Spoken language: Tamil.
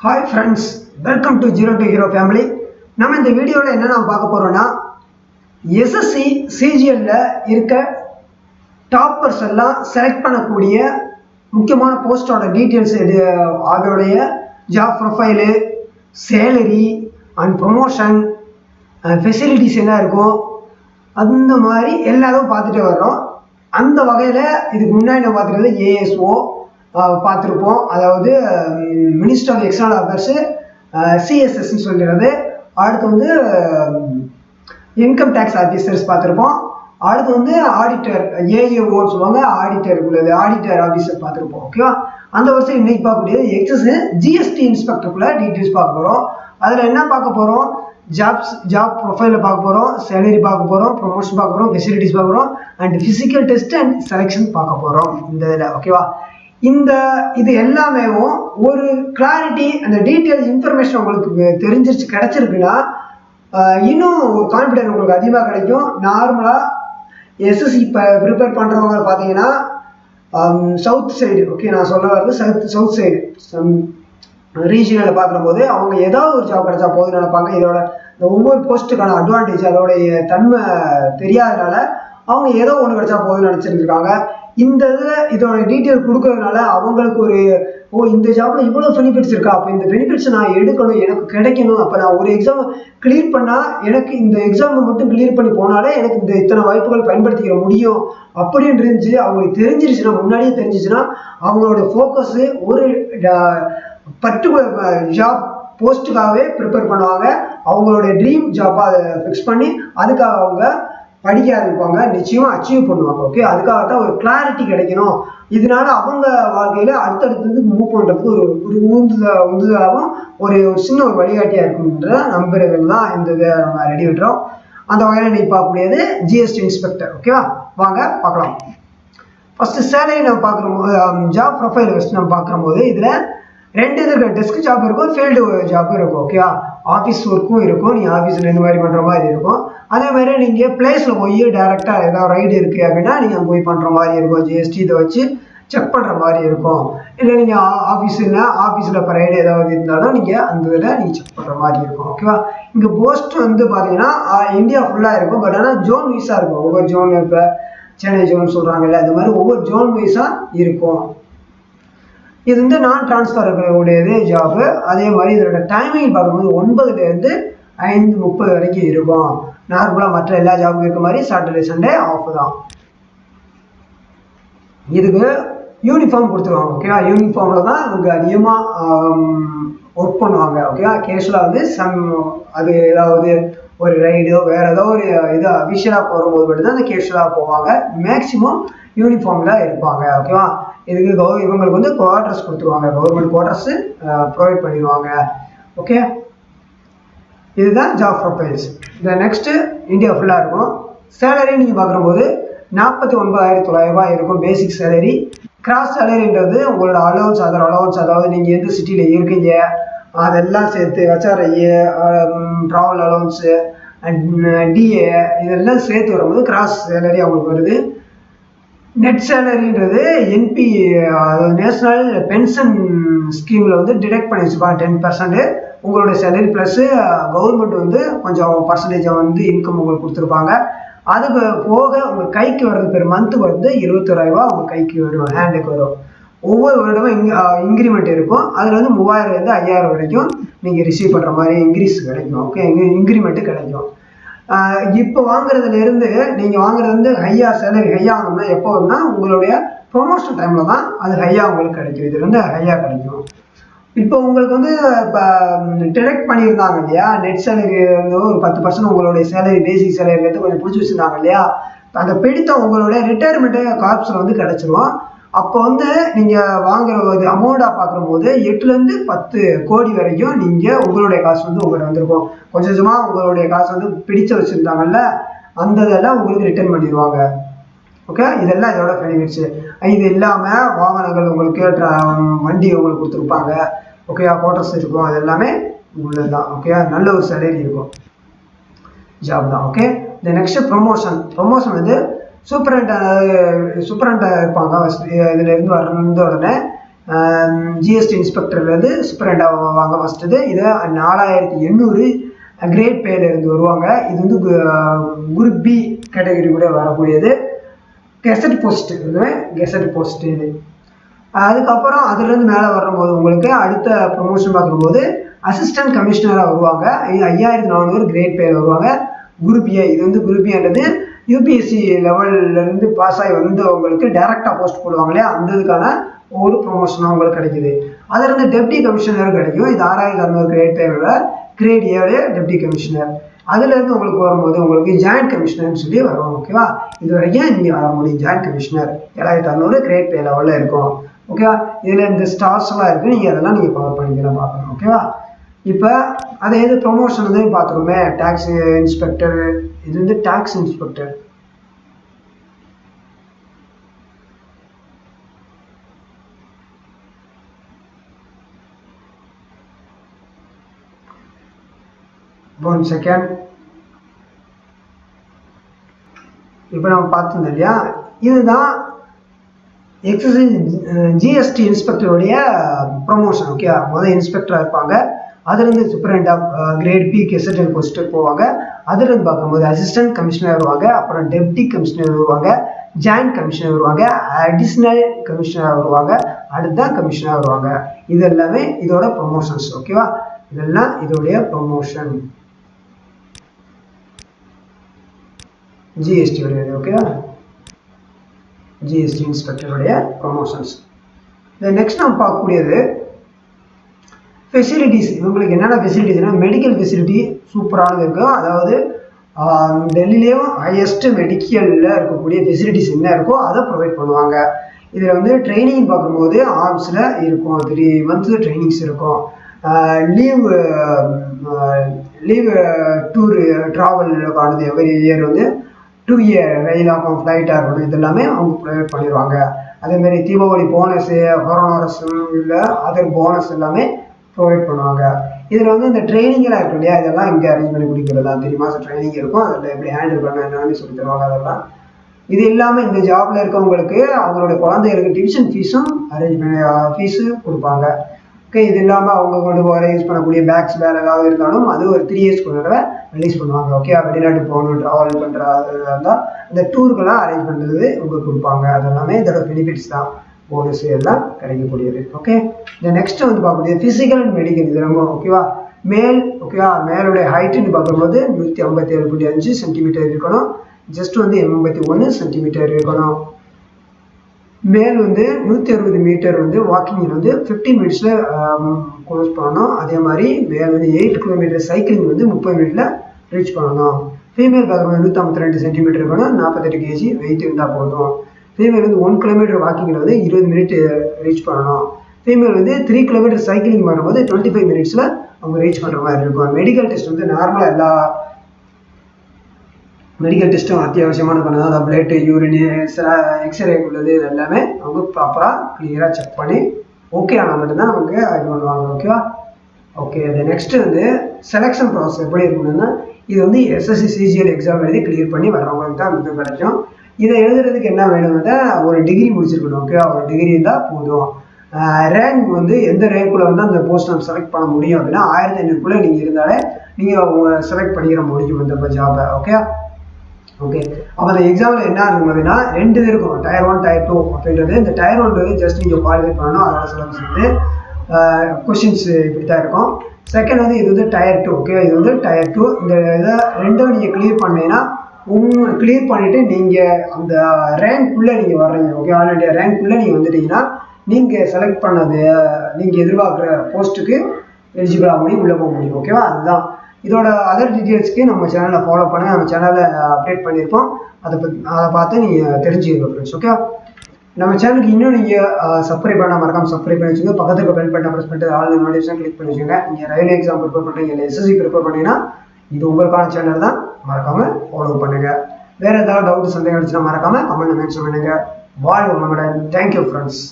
Hi friends, welcome to Zero to Hero family. நம்ம இந்த வீடியோவில் என்ன நம்ம பார்க்க போறோம்னா எஸ்எஸ்சி சிஜிஎல்ல இருக்க டாப்பர்ஸ் எல்லாம் செலக்ட் பண்ணக்கூடிய முக்கியமான போஸ்டோட டீட்டெயில்ஸ் அதோடைய job profile salary and promotion facilities என்ன இருக்கும் அந்த மாதிரி எல்லாரும் பார்த்துட்டே வர்றோம். அந்த வகையில் இதுக்கு முன்னாடி நம்ம பார்த்துக்கிறது ஏஎஸ்ஓ பார்த்துருப்போம், அதாவது மினிஸ்டர் ஆஃப் எக்ஸ்டர்னல் அஃபேர்ஸு சிஎஸ்எஸ்ன்னு சொல்கிறது. அடுத்து வந்து இன்கம் டேக்ஸ் ஆஃபீஸர்ஸ் பார்த்துருப்போம். அடுத்து வந்து ஆடிட்டர் ஏஏஓன்னு சொல்லுவாங்க, ஆடிட்டர் உள்ளது ஆடிட்டர் ஆஃபீஸர் பார்த்துருப்போம். ஓகேவா? அந்த வருஷம் இன்னைக்கு பார்க்கக்கூடியது எக்ஸஸ் ஜிஎஸ்டி இன்ஸ்பெக்டருக்குள்ள டீட்டெயில்ஸ் பார்க்க போகிறோம். அதில் என்ன பார்க்க போகிறோம்? ஜாப் ப்ரொஃபைலில் பார்க்க போகிறோம், சேலரி பார்க்க போகிறோம், ப்ரொமோஷன் பார்க்க போகிறோம், ஃபெசிலிட்டிஸ் பார்க்க போகிறோம், and physical test and selection பார்க்க போகிறோம் இந்த இதில். ஓகேவா? இது எல்லாமே ஒரு கிளாரிட்டி, அந்த டீட்டெயில்ஸ் இன்ஃபர்மேஷன் உங்களுக்கு தெரிஞ்சிருச்சு கிடைச்சிருக்குன்னா இன்னும் ஒரு கான்ஃபிடென்ட் உங்களுக்கு அதிகமாக கிடைக்கும். நார்மலாக எஸ்எஸ்சி இப்போ ப்ரிப்பேர் பண்ணுறவங்க பார்த்தீங்கன்னா சவுத் சைடு, ஓகே நான் சொல்ல வர்றது சவுத் சைடு ரீஜியனில் பார்க்கும்போது அவங்க ஏதாவது ஒரு ஜாப் கிடைச்சா போதும்னு நினைப்பாங்க. இதோட இந்த ஒவ்வொரு போஸ்ட்டுக்கான அட்வான்டேஜ் அதோடைய தன்மை தெரியாதனால அவங்க ஏதோ ஒன்று கிடைச்சா போதும்னு நினச்சிருந்துருக்காங்க. இந்த இதில் இதோட டீட்டெயில் கொடுக்கறதுனால அவங்களுக்கு ஒரு இந்த ஜாப்ல இவ்வளோ பெனிஃபிட்ஸ் இருக்கா, அப்போ இந்த பெனிஃபிட்ஸை நான் எடுக்கணும், எனக்கு கிடைக்கணும், அப்போ நான் ஒரு எக்ஸாம் கிளியர் பண்ணால் எனக்கு இந்த எக்ஸாமை மட்டும் கிளியர் பண்ணி போனாலே எனக்கு இந்த இத்தனை வாய்ப்புகள் பயன்படுத்திக்க முடியும் அப்படின்னு இருந்துச்சு. அவங்களுக்கு தெரிஞ்சிருச்சுன்னா, முன்னாடியே தெரிஞ்சிச்சுன்னா அவங்களோட ஃபோக்கஸு ஒரு பர்டிகுலர் ஜாப் போஸ்ட்டுக்காகவே ப்ரிப்பேர் பண்ணுவாங்க. அவங்களோட ட்ரீம் ஜாப்பாக அதை ஃபிக்ஸ் பண்ணி அதுக்காக அவங்க படிக்க ஆரம்பிப்பாங்க, நிச்சயமாக அச்சீவ் பண்ணுவாங்க. ஓகே, அதுக்காகத்தான் ஒரு கிளாரிட்டி கிடைக்கணும். இதனால அவங்க வாழ்க்கையில் அடுத்தடுத்தது மூவ் பண்ணுறதுக்கு ஒரு உந்துதலாகவும் ஒரு சின்ன ஒரு வழிகாட்டியாக இருக்குன்ற நம்புறதுல தான் இந்த இதை நம்ம ரெடி விட்டுறோம். அந்த வகையில் நீ பார்க்கக்கூடியது ஜிஎஸ்டி இன்ஸ்பெக்டர். ஓகேவா? வாங்க பார்க்கலாம். ஃபஸ்ட்டு சேலரி நம்ம பார்க்குறோம்போது, ஜாப் ப்ரொஃபைல் ஃபஸ்ட்டு நம்ம பார்க்குறம்போது இதில் ரெண்டு இது இருக்குது. டெஸ்க் ஜாப் இருக்கும், ஃபீல்டு ஜாப்பும் இருக்கும். ஓகேவா? ஆஃபீஸ் ஒர்க்கும் இருக்கும், நீங்கள் ஆஃபீஸில் இந்த மாதிரி பண்ணுற மாதிரி இருக்கும். அதே மாதிரி நீங்கள் பிளேஸில் போய் டேரெக்டாக ஏதாவது ரைடு இருக்குது அப்படின்னா நீங்கள் அங்கே போய் பண்ணுற மாதிரி இருக்கும். ஜிஎஸ்டி இதை வச்சு செக் பண்ணுற மாதிரி இருக்கும். இல்லை நீங்கள் ஆஃபீஸில் இப்போ ரைடு ஏதாவது இருந்தாலும் நீங்கள் அந்த இதில் நீங்கள் செக் பண்ணுற மாதிரி இருக்கும். ஓகேவா? இங்கே போஸ்ட் வந்து பார்த்தீங்கன்னா இந்தியா ஃபுல்லாக இருக்கும். பட் ஆனால் ஜோன் வைஸாக இருக்கும். ஒவ்வொரு ஜோன், இப்போ சென்னை ஜோன் சொல்கிறாங்கல்ல, அந்த மாதிரி ஒவ்வொரு ஜோன் வைஸாக இருக்கும். இது வந்து நான் டிரான்ஸ்ஃபர் இருக்கக்கூடியது ஜாப்பு. அதே மாதிரி இதோட டைமிங் பார்க்கும்போது 9லேருந்து 5:30 வரைக்கும் இருக்கும். நார்மலாக மற்ற எல்லா ஜாபுக்கும் இருக்க மாதிரி சாட்டர்டே சண்டே ஆஃப் தான். இதுக்கு யூனிஃபார்ம் கொடுத்துருவாங்க. ஓகேவா? யூனிஃபார்மில் தான் இவங்க அதிகமாக ஒர்க் பண்ணுவாங்க. ஓகேவா? கேஷுவலாக வந்து அது ஏதாவது ஒரு ரைடோ வேறு ஏதோ ஒரு இது அஃபிஷியலாக போகும்போது மட்டும்தான் அந்த கேஷுவலாக போவாங்க. மேக்ஸிமம் யூனிஃபார்மில் இருப்பாங்க. ஓகேவா? இதுக்கு இவங்களுக்கு வந்து குவார்டர்ஸ் கொடுத்துருவாங்க, கவர்மெண்ட் குவார்டர்ஸு ப்ரொவைட் பண்ணிடுவாங்க. ஓகே, இதுதான் ஜாப் ப்ரொஃபைல்ஸ். இந்த நெக்ஸ்ட்டு இந்தியா ஃபுல்லாக இருக்கும். சேலரி நீங்கள் பார்க்கும்போது 49,900 இருக்கும் பேசிக் சேலரி. கிராஸ் சேலரின்றது உங்களோட அலவன்ஸ், அதர் அலவன்ஸ், அதாவது நீங்கள் எந்த சிட்டியில் இருக்கீங்க அதெல்லாம் சேர்த்து ஹெச்ஆர்ஐ, ட்ராவல் அலவன்ஸு அண்ட் டிஏ இதெல்லாம் சேர்த்து வரும்போது கிராஸ் சேலரி அவங்களுக்கு வருது. நெட் சேலரின்றது என்பி, நேஷ்னல் பென்ஷன் ஸ்கீமில் வந்து டிடெக்ட் பண்ணி வச்சுப்பாங்க 10% உங்களுடைய சேலரி, ப்ளஸ்ஸு கவர்மெண்ட் வந்து கொஞ்சம் பர்சன்டேஜை வந்து இன்கம் உங்களுக்கு கொடுத்துருப்பாங்க. அதுக்கு போக உங்கள் கைக்கு வர்றது பெர் மந்த்துக்கு வந்து 21,000 உங்கள் கைக்கு வரும், ஹேண்டுக்கு வரும். ஒவ்வொரு வருடமும் இன்க்ரிமெண்ட் இருக்கும். அதில் வந்து 3,000லேருந்து 5,000 வரைக்கும் நீங்கள் ரிசீவ் பண்ணுற மாதிரி இன்க்ரீஸ் கிடைக்கும். ஓகே, இன்க்ரிமெண்ட்டு கிடைக்கும். இப்போ வாங்குறதுலேருந்து நீங்கள் வாங்குறது வந்து சேலரி ஹையாக ஆகணும்னா எப்போ வரும்னா உங்களுடைய ப்ரொமோஷன் டைமில் தான் அது ஹையாக உங்களுக்கு கிடைக்கும். இது வந்து ஹையாக கிடைக்கும். இப்போ உங்களுக்கு வந்து இப்போ டிடெக்ட் பண்ணியிருந்தாங்க இல்லையா, நெட் சேலரி வந்து ஒரு 10% உங்களுடைய சேலரி பேசிக் சேலரிலேருந்து கொஞ்சம் பிடிச்சி வச்சுருந்தாங்க இல்லையா, அந்த பிடித்த உங்களுடைய ரிட்டையர்மெண்ட்டு கார்ப்ஸில் வந்து கிடச்சிரும். அப்போ வந்து நீங்கள் வாங்குற ஒரு அமௌண்ட்டாக பார்க்கும்போது 8லேருந்து 10 கோடி வரைக்கும் நீங்கள் உங்களுடைய காசு வந்து உங்கள்கிட்ட வந்திருக்கும். கொஞ்சம் கொஞ்சமாக உங்களுடைய காசு வந்து பிடிச்சு வச்சுருந்தாங்கல்ல, அந்த இதெல்லாம் உங்களுக்கு ரிட்டர்ன் பண்ணிடுவாங்க. ஓகே, இதெல்லாம் இதோட பெனிஃபிட்ஸு. இது இல்லாமல் வாகனங்கள் உங்களுக்கு வண்டி உங்களுக்கு கொடுத்துருப்பாங்க. ஓகே, குவார்டர்ஸ் இருக்கும், அது எல்லாமே உள்ளது தான். ஓகே, நல்ல ஒரு சேலரி இருக்கும், ஜாப் தான். ஓகே, இந்த நெக்ஸ்ட்டு ப்ரொமோஷன் வந்து சூப்பரண்டாக இருப்பாங்க. இதிலேருந்து வந்த உடனே ஜிஎஸ்டி இன்ஸ்பெக்டர்லேருந்து சூப்பரண்டாக வருவாங்க ஃபஸ்ட்டு. இது 4800 கிரேட் பேல இருந்து வருவாங்க. இது வந்து குரூப் பி கேட்டகரி கூட வரக்கூடியது. கெசட் போஸ்ட் கெசட் போஸ்ட் இது. அதுக்கப்புறம் அதுலேருந்து மேலே வரும்போது உங்களுக்கு அடுத்த ப்ரொமோஷன் பார்க்கும்போது அசிஸ்டன்ட் கமிஷனராக வருவாங்க. 5400 கிரேட் பேல வருவாங்க. குரூப் ஏ இது வந்து குரூப் ஏன்றது யூபிஎஸ்சி லெவல்லேருந்து பாஸ் ஆகி வந்தவங்களுக்கு டைரெக்டாக போஸ்ட் போடுவாங்க இல்லையா, அந்த இதுக்கான ஒரு ப்ரொமோஷன் அவங்களுக்கு கிடைக்குது. அதிலிருந்து டெப்டி கமிஷனர் கிடைக்கும். இது 6600 கிரேட் பேரோட கிரேட் ஏழு டெப்டி கமிஷனர். அதுலேருந்து உங்களுக்கு வரும்போது உங்களுக்கு ஜாயிண்ட் கமிஷனர்னு சொல்லி வரும். ஓகேவா, இது வரைக்கும் நீங்கள் வர முடியும். ஜாயிண்ட் கமிஷனர் 7600 கிரேட் பே லெவலில் இருக்கும். ஓகேவா, இதில் இந்த ஸ்டார்ஸ்லாம் இருக்குது, நீங்கள் அதெல்லாம் நீங்கள் கவர் பண்ணிக்கலாம் பார்க்கணும். ஓகேவா, இப்போ அதை எது ப்ரொமோஷன் வந்து பார்த்துருமே, டேக்ஸ் இன்ஸ்பெக்டர், இது வந்து டேக்ஸ் இன்ஸ்பெக்டர். One second. இப்போ நம்ம பார்த்துருந்தோம் இல்லையா, இதுதான் எக்ஸசைஸ் ஜிஎஸ்டி இன்ஸ்பெக்டருடைய ப்ரொமோஷன். ஓகே, முதல் இன்ஸ்பெக்டராக இருப்பாங்க. அதுலேருந்து superintendent of grade B gazette post போவாங்க. அதுலேருந்து பார்க்கும்போது அசிஸ்டன்ட் கமிஷனர் வருவாங்க. அப்புறம் டெப்டி கமிஷனர் வருவாங்க. ஜாயிண்ட் கமிஷனர் வருவாங்க. அடிஷ்னல் கமிஷனர் வருவாங்க. அடுத்த கமிஷனர் வருவாங்க. இது எல்லாமே இதோட ப்ரொமோஷன்ஸ். ஓகேவா, இதெல்லாம் இதோடைய ப்ரொமோஷன் ஜிஎஸ்டி உடையது. ஓகேவா, ஜிஎஸ்டி இன்ஸ்பெக்டருடைய ப்ரொமோஷன்ஸ். நெக்ஸ்ட் நம்ம பார்க்கக்கூடியது ஃபெசிலிட்டிஸ். இவங்களுக்கு என்னென்ன ஃபெசிலிட்டிஸ்னா, மெடிக்கல் ஃபெசிலிட்டி சூப்பரானது இருக்கும். அதாவது டெல்லியிலேயும் ஹையஸ்ட் மெடிக்கலில் இருக்கக்கூடிய ஃபெசிலிட்டிஸ் என்ன இருக்கோ அதை ப்ரொவைட் பண்ணுவாங்க. இதில் வந்து ட்ரைனிங் பார்க்கும்போது ஆர்ம்ஸில் இருக்கும், 3 months ட்ரைனிங்ஸ் இருக்கும். லீவ் டூர் ட்ராவலுக்கானது எவ்ரி இயர் வந்து 2 year ரயிலாகும், ஃப்ளைட்டாக இருக்கணும், இது எல்லாமே அவங்க ப்ரொவைட் பண்ணிடுவாங்க. அதேமாதிரி தீபாவளி போனஸு, கொரோனாரஸ் இல்லை அதர் போனஸ் எல்லாமே ப்ரொவைட் பண்ணுவாங்க. இதில் வந்து இந்த ட்ரைனிங்லாம் இருக்கும் இல்லையா, இதெல்லாம் இங்கே அரேஞ்ச் பண்ணி கொடுக்குறது தான். 3 மாதம் ட்ரைனிங் இருக்கும், அதில் எப்படி ஹேண்டில் பண்ண என்னன்னு சொல்லி தருவாங்க அதெல்லாம். இது இல்லாமல் இந்த ஜாபில் இருக்கவங்களுக்கு அவங்களோட குழந்தைகளுக்கு டியூஷன் ஃபீஸும் அரேஞ்ச் பண்ணி ஃபீஸு கொடுப்பாங்க. ஓகே, இது இல்லாமல் அவங்க கொண்டு போகிற யூஸ் பண்ணக்கூடிய பேக்ஸ் வேறு ஏதாவது இருந்தாலும் அது ஒரு 3 years கொண்டு ரிலீஸ் பண்ணுவாங்க. ஓகே, வெளிநாட்டு போகணும், ட்ராவல் பண்ணுறது இருந்தால் அந்த டூருக்கெல்லாம் அரேஞ்ச் பண்ணுறது உங்களுக்கு கொடுப்பாங்க. அது எல்லாமே இதோட பெனிஃபிட்ஸ் தான், போனஸ் எல்லாம் கிடைக்கக்கூடியது. ஓகே, இந்த நெக்ஸ்ட் வந்து பார்க்கக்கூடியது ஃபிசிக்கல் அண்ட் மெடிக்கல். இது ரொம்ப ஓகேவா. மேல் ஓகேவா, மேலுடைய ஹைட்டுன்னு பார்க்கும்போது 157.5 சென்டிமீட்டர் இருக்கணும். ஜஸ்ட் வந்து 81 சென்டிமீட்டர் இருக்கணும். மேல் வந்து 160 மீட்டர் வந்து வாக்கிங் வந்து 15 minutes க்ளோஸ் பண்ணணும். அதே மாதிரி மேல் வந்து 8 கிலோமீட்டர் சைக்கிளிங் வந்து 30 minutes ரீச் பண்ணணும். ஃபீமேல் பார்க்கும்போது 152 சென்டிமீட்டர் இருக்கணும். 48 kg வெயிட் இருந்தால் போதும். ஃபீமேல் வந்து 1 கிலோமீட்டர் வாக்கிங்கில் வந்து 20 minutes ரீச் பண்ணணும். ஃபீமேல் வந்து 3 கிலோமீட்டர் சைக்கிளிங் பண்ணும்போது 25 minutes அவங்க ரீச் பண்ணுற மாதிரி இருக்கும். மெடிக்கல் டெஸ்ட் வந்து நார்மலாக எல்லா மெடிக்கல் டெஸ்ட்டும் அத்தியாவசியமான பண்ணதான். அந்த பிளட், யூரின், எக்ஸ்ரே உள்ளது இது எல்லாமே அவங்க ப்ராப்பராக கிளியராக செக் பண்ணி ஓகே ஆனால் மட்டும்தான் நமக்கு இது பண்ணுவாங்க. ஓகேவா, ஓகே. அது நெக்ஸ்ட்டு வந்து செலெக்ஷன் ப்ராசஸ் எப்படி இருக்கணும்னா, இது வந்து எஸ்எஸ்சி சிஜிஎல் எக்ஸாம் எழுதி கிளியர் பண்ணி வர்றவங்களுக்கு தான் இது கிடைக்கும். இதை எழுதுறதுக்கு என்ன வேணும்னா ஒரு டிகிரி முடிச்சிருக்கணும். ஓகேவா, ஒரு டிகிரி இருந்தால் போதும். ரேங்க் வந்து எந்த ரேங்க்குள்ளே வந்து அந்த போஸ்ட் நம்ம செலக்ட் பண்ண முடியும் அப்படின்னா 1500 நீங்கள் இருந்தாலே நீங்கள் செலக்ட் பண்ணிக்கிற முடியும் இந்த ஜாபை. Okay, okay. அப்போ அந்த எக்ஸாமில் என்ன இருக்கும் அப்படின்னா 2 இது இருக்கும், Tier 1 Tier 2 அப்படின்றது. இந்த Tier 1 ஜஸ்ட் நீங்கள் குவாலிஃபை பண்ணணும், அதோட சிலபஸ் வந்து கொஷின்ஸ் இப்படி தான் இருக்கும். செகண்ட் வந்து இது வந்து Tier 2. ஓகே, இது வந்து Tier 2. இந்த இதை ரெண்டும் நீங்கள் கிளியர் பண்ணீங்கன்னா கிளியர் பண்ணிவிட்டு நீங்கள் அந்த ரேங்க்குள்ளே நீங்கள் வர்றீங்க. ஓகே, ஆல்ரெடி ரேங்க்குள்ளே நீங்கள் வந்துட்டீங்கன்னா நீங்கள் செலக்ட் பண்ணது நீங்கள் எதிர்பார்க்குற போஸ்ட்டுக்கு எலிஜிபிள் ஆக முடியும், உள்ளே போக முடியும். ஓகேவா, அதுதான். இதோட அதர் டீட்டெயில்ஸ்க்கு நம்ம சேனலில் ஃபாலோ பண்ணி நம்ம சேனலில் அப்டேட் பண்ணியிருப்போம். அதை பார்த்து நீங்கள் தெரிஞ்சுக்கோங்க ஃப்ரெண்ட்ஸ். ஓகே, நம்ம சேனலுக்கு இன்னும் நீங்கள் சப்ஸ்கிரைப் பண்ண மறக்காமல் சப்ஸ்கிரைப் பண்ணி வச்சுக்கோங்க. பக்கத்துக்கு பெல் பட்டன் ப்ரெஸ் பண்ணிட்டு ஆல் நோட்டிஃபிகேஷன் கிளிக் பண்ணி வச்சுக்கோங்க. நீங்கள் ரயில்வே எக்ஸாம் ப்ரிப்பேர் பண்ணுறீங்க, இல்லை எஸ்எஸ்சி ப்ரிப்பேர் பண்ணிங்கன்னா இது உங்களுக்கான சேனல் தான், மறக்காமல் ஃபாலோ பண்ணுங்கள். வேறு ஏதாவது டவுட் சந்தேகம் இருந்துச்சுன்னா மறக்காமல் கமெண்ட் மென்ஷன் பண்ணுங்கள். வாழ்க வளமுடன். Thank you friends.